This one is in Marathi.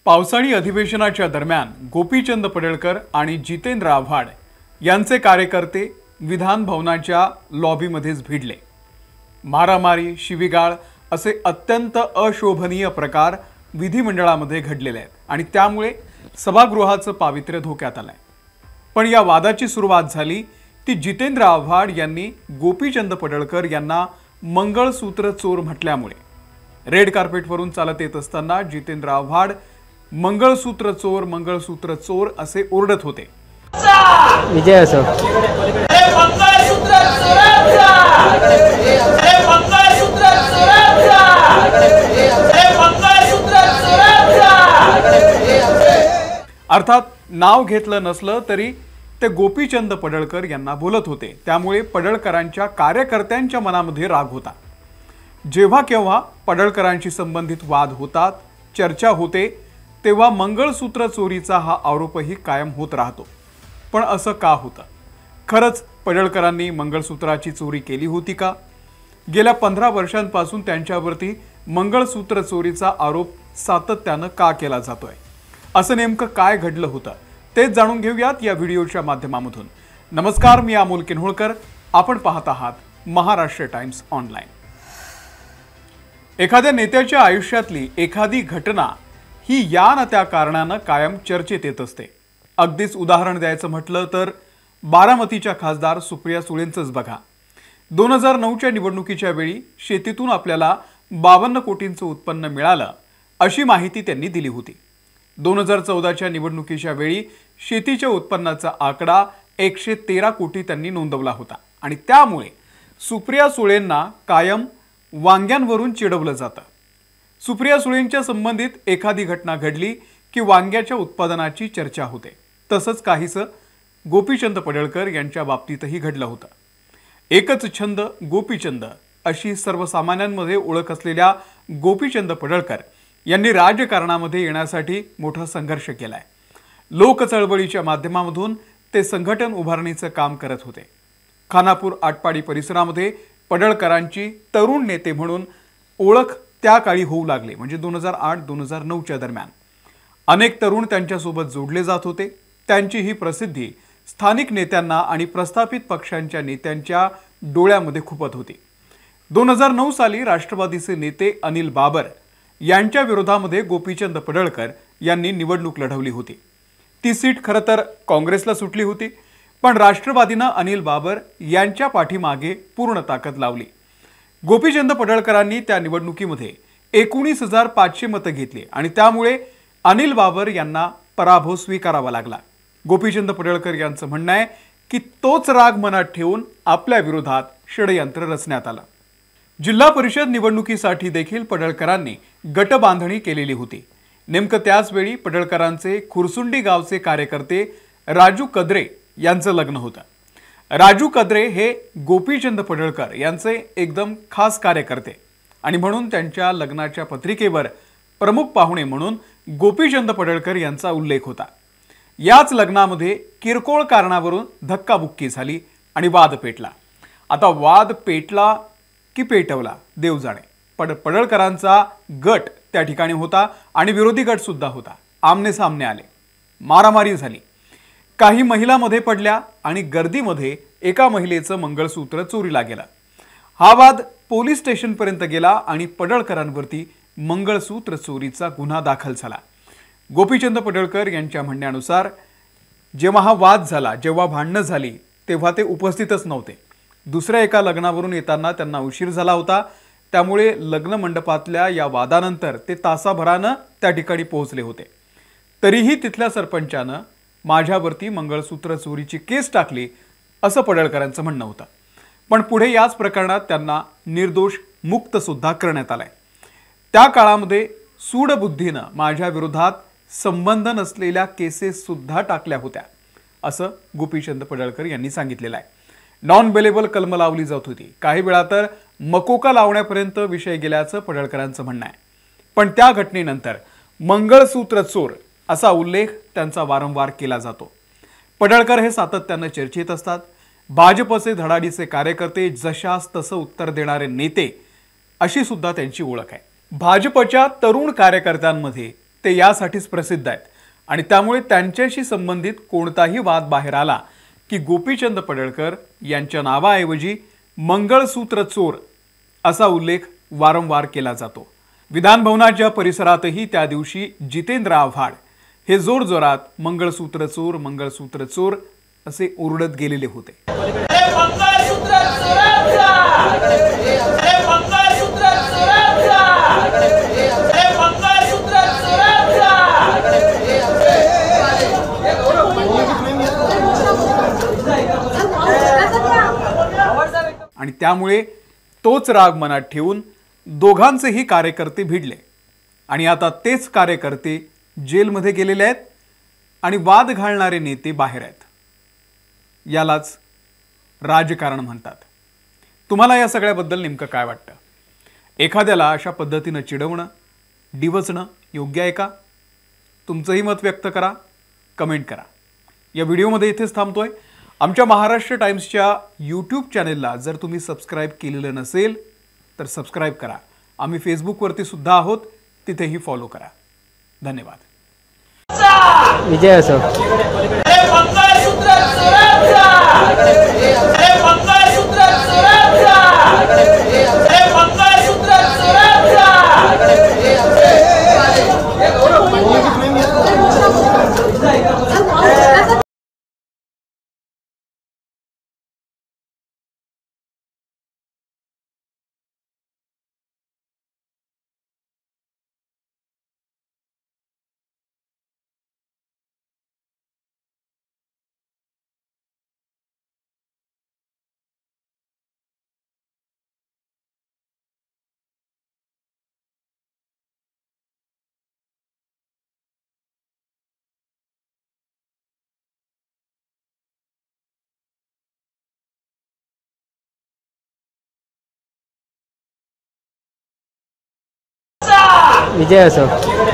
पावसाळी अधिवेशनाच्या दरम्यान गोपीचंद पडळकर आणि जितेंद्र आव्हाड यांचे कार्यकर्ते विधान भवनाच्या लॉबीमध्येच भिडले। मारामारी, शिवीगाळ असे अत्यंत अशोभनीय प्रकार विधिमंडळामध्ये घडलेले आहेत आणि त्यामुळे सभागृहाचं पावित्र्य धोक्यात आलंय। पण या वादाची सुरुवात झाली ती जितेंद्र आव्हाड यांनी गोपीचंद पडळकर यांना मंगळसूत्र चोर म्हटल्यामुळे। रेड कार्पेटवरून चालत येत असताना जितेंद्र आव्हाड मंगळसूत्र चोर असे ओरडत होते। विजय असो। अर्थात नाव घेतलं नसलं तरी ते गोपीचंद पडळकर यांना बोलत होते, त्यामुळे पडळकरांच्या कार्यकर्त्यांच्या मनामध्ये राग होता। जेव्हा केव्हा पडळकरांशी संबंधित वाद होतात, चर्चा होते, तेव्हा मंगळसूत्र चोरीचा हा आरोपही कायम होत राहतो। पण असं का होतं? खरंच पडळकरांनी मंगळसूत्राची चोरी केली होती का? गेल्या 15 वर्षांपासून त्यांच्यावरती मंगळसूत्र चोरीचा आरोप सातत्यानं का केला जातोय? असं नेमकं काय घडलं होतं तेच जाणून घेऊयात या व्हिडिओच्या माध्यमातून। नमस्कार, मी अमोल किन्होळकर, आपण पाहत आहात महाराष्ट्र टाइम्स ऑनलाइन। एखाद्या नेत्याच्या आयुष्यातली एखादी घटना ही या ना त्या कारणानं कायम चर्चेत येत असते। अगदीच उदाहरण द्यायचं म्हटलं तर बारामतीच्या खासदार सुप्रिया सुळेंचंच बघा। 2009च्या निवडणुकीच्या वेळी शेतीतून आपल्याला 52 कोटींचं उत्पन्न मिळालं अशी माहिती त्यांनी दिली होती। 2014च्या निवडणुकीच्या वेळी शेतीच्या उत्पन्नाचा आकडा 113 कोटी त्यांनी नोंदवला होता आणि त्यामुळे सुप्रिया सुळेंना कायम वांग्यांवरून चिडवलं जातं। सुप्रिया सुळेंच्या संबंधित एखादी घटना घडली की वांग्याच्या उत्पादनाची चर्चा होते। तसंच काहीसं गोपीचंद पडळकर यांच्या बाबतीतही घडलं होतं। एकच छंद गोपीचंद अशी सर्वसामान्यांमध्ये ओळख असलेल्या गोपीचंद पडळकर यांनी राजकारणामध्ये येण्यासाठी मोठा संघर्ष केलाय। लोक चळवळीच्या माध्यमातून ते संघटन उभारणीचं काम करत होते। खानापूर आटपाडी परिसरामध्ये पडळकरांची तरुण नेते म्हणून ओळख त्या काळी होऊ लागली, म्हणजे 2008-2009च्या दरम्यान अनेक तरुण त्यांच्यासोबत जोडले जात होते। त्यांची ही प्रसिद्धी स्थानिक नेत्यांना आणि प्रस्थापित पक्षांच्या नेत्यांच्या डोळ्यामध्ये खुपत होती। 2009 साली राष्ट्रवादीचे नेते अनिल बाबर यांच्या विरोधामध्ये गोपीचंद पडळकर यांनी निवडणूक लढवली होती। ती सीट खरं तर काँग्रेसला सुटली होती, पण राष्ट्रवादीनं अनिल बाबर यांच्या पाठीमागे पूर्ण ताकद लावली। गोपीचंद पडळकरांनी त्या निवडणुकीमध्ये 19,500 मतं घेतली आणि त्यामुळे अनिल बाबर यांना पराभव स्वीकारावा लागला। गोपीचंद पडळकर यांचं म्हणणं आहे की तोच राग मनात ठेवून आपल्या विरोधात षडयंत्र रचण्यात आलं। जिल्हा परिषद निवडणुकीसाठी देखील पडळकरांनी गटबांधणी केलेली होती। नेमकं त्याच वेळी पडळकरांचे खुरसुंडी गावचे कार्यकर्ते राजू कद्रे यांचं लग्न होतं। राजू कद्रे हे गोपीचंद पडळकर यांचे एकदम खास कार्यकर्ते आणि म्हणून त्यांच्या लग्नाच्या पत्रिकेवर प्रमुख पाहुणे म्हणून गोपीचंद पडळकर यांचा उल्लेख होता। याच लग्नामध्ये किरकोळ कारणावरून धक्काबुक्की झाली आणि वाद पेटला। आता वाद पेटला की पेटवला देव जाणे, पण पडळकरांचा गट त्या ठिकाणी होता आणि विरोधी गट सुद्धा होता। आमने सामने आले, मारामारी झाली, काही महिला मध्ये पडल्या आणि गर्दीमध्ये एका महिलेचं मंगळसूत्र चोरीला गेलं। हा वाद पोलीस स्टेशन पर्यंत गेला आणि पडळकरांवरती मंगळसूत्र चोरीचा गुन्हा दाखल झाला। गोपीचंद पडळकर यांच्या म्हणण्यानुसार जेव्हा हा वाद झाला, जेव्हा भांडणं झाली, तेव्हा ते उपस्थितच नव्हते। दुसऱ्या एका लग्नावरून येताना त्यांना उशीर झाला होता, त्यामुळे लग्न मंडपातल्या या वादानंतर ते तासाभरानं त्या ठिकाणी पोहोचले होते। तरीही तिथल्या सरपंचानं माझ्यावरती मंगळसूत्र चोरीची केस टाकली असं पडळकरांचं म्हणणं होतं। पण पुढे याच प्रकरणात त्यांना निर्दोष मुक्त सुद्धा करण्यात आलंय। त्या काळामध्ये सूडबुद्धीनं माझ्या विरोधात संबंध नसलेल्या केसेस सुद्धा टाकल्या होत्या असं गोपीचंद पडळकर यांनी सांगितलेलं आहे। नॉन बेलेबल कलम लावली जात होती, काही वेळा तर मकोका लावण्यापर्यंत विषय गेल्याचं पडळकरांचं म्हणणं आहे। पण त्या घटनेनंतर मंगळसूत्र चोर असा उल्लेख त्यांचा वारंवार केला जातो। पडळकर हे सातत्यानं चर्चेत असतात। भाजपचे धडाडीचे कार्यकर्ते, जशास तसं उत्तर देणारे नेते अशी सुद्धा त्यांची ओळख आहे। भाजपच्या तरुण कार्यकर्त्यांमध्ये ते यासाठीच प्रसिद्ध आहेत आणि त्यामुळे त्यांच्याशी संबंधित कोणताही वाद बाहेर आला की गोपीचंद पडळकर यांच्या नावाऐवजी मंगळसूत्र चोर असा उल्लेख वारंवार केला जातो। विधान भवनाच्या परिसरातही त्या दिवशी जितेंद्र आव्हाड हे जोरजोरात मंगळसूत्र चोर असे ओरडत गेलेले होते। आणि त्यामुळे तोच राग मनात ठेवून दोघांचेही कार्यकर्ते भिडले आणि आता तेच कार्यकर्ते जेलमध्ये गेलेले आहेत आणि वाद घालणारे नेते बाहेर आहेत। यालाच राजकारण म्हणतात। तुम्हाला या सगळ्याबद्दल नेमकं काय वाटतं? एखाद्याला अशा पद्धतीने चिडवणं, डिवचणं योग्य आहे का? तुमचंही मत व्यक्त करा, कमेंट करा। या व्हिडिओमध्ये इथेच थांबतोय। आमच्या महाराष्ट्र टाइम्सच्या यूट्यूब चॅनेलला जर तुम्ही सबस्क्राइब केलेलं नसेल तर सबस्क्राइब करा। आम्ही फेसबुकवरती सुद्धा आहोत, तिथेही फॉलो करा। धन्यवाद। विजय असो। विजय असो।